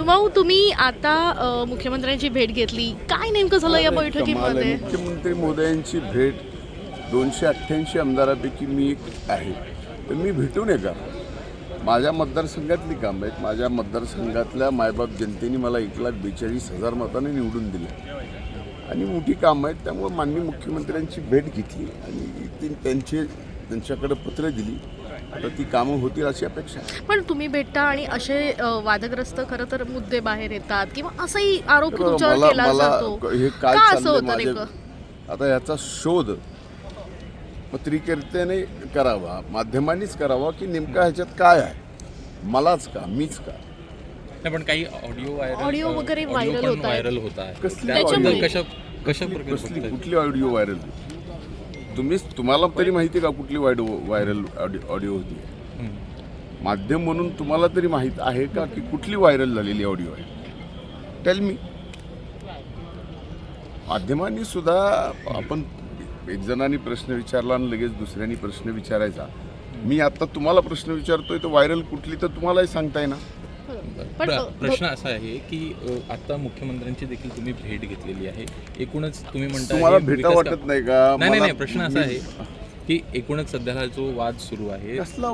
भाऊ, तुम्ही आता मुख्यमंत्र्यांची भेट घेतली, काय नेमकं झालं या बैठकीमध्ये? मुख्यमंत्री महोदयांची भेट 288 आमदारापैकी मी एक आहे, तर मी भेटून येणार. माझ्या मतदारसंघातली कामं आहेत. माझ्या मतदारसंघातल्या मायबाप जनतेने मला 1,42,000 मताने निवडून दिले आणि मोठी कामं आहेत. त्यामुळे माननीय मुख्यमंत्र्यांची भेट घेतली आणि त्यांच्याकडे पत्र दिली. आता ती कामं होतील अशी अपेक्षा आहे. पण तुम्ही भेटता आणि असे वादग्रस्त खरं तर मुद्दे बाहेर येतात किंवा असाही आरोप तुमच्यावर केला जातो. हे काय का असं चाललंय होतं माझ्या नेमकं? आता याचा शोध पत्रकारितेने करावा, माध्यमांनीच करावा की नेमका ह्याच्यात काय आहे, मलाच का, मीच का. पण काही ऑडिओ वगैरे व्हायरल होत आहे. कसली त्याच्यामुळे- कसली कुठली ऑडिओ व्हायरल? तुम्हाला तरी माहिती आहे का कुठली व्हायरल ऑडिओ होती? माध्यम म्हणून तुम्हाला तरी माहीत आहे का की कुठली व्हायरल झालेली ऑडिओ आहे? Tell me. माध्यमांनी सुद्धा, आपण एक जणांनी प्रश्न विचारला आणि लगेच दुसऱ्यांनी प्रश्न विचारायचा. मी आता तुम्हाला प्रश्न विचारतोय तर व्हायरल कुठली तर तुम्हालाही सांगता येणार. प्रश्न असा आहे की आता मुख्यमंत्र्यांची देखील तुम्ही भेट घेतलेली आहे. एकूणच तुम्ही म्हणता तुम्हाला भेटा वाटत नाही का? नाही, प्रश्न असा आहे की एकूणच सध्याला जो वाद सुरू आहे. कसला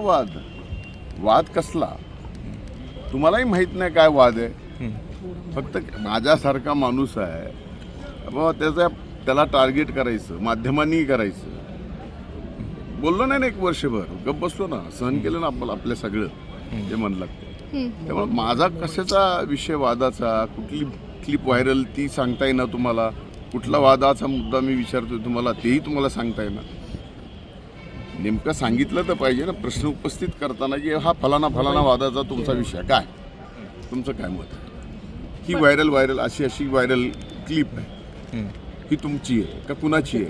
वाद कसला? तुम्हालाही माहित नाही काय वाद आहे. फक्त माझ्यासारखा माणूस आहे बाबा, त्याला टार्गेट करायचं, माध्यमांनी करायचं. बोललो नाही ना एक वर्षभर, गप्प बसलो ना, सहन केलं ना आपल्या सगळं जे मन लागतं. त्यामुळे माझा कशाचा विषय वादाचा, कुठली क्लिप व्हायरल ती सांगता येईना तुम्हाला. कुठला वादाचा मुद्दा मी विचारतोय तुम्हाला तेही तुम्हाला सांगता येईना. नेमकं सांगितलं तर पाहिजे ना प्रश्न उपस्थित करताना की हा फलाना वादाचा तुमचा विषय काय, तुमचं काय मत आहे? ही व्हायरल अशी व्हायरल क्लिप आहे, ही तुमची आहे का कुणाची आहे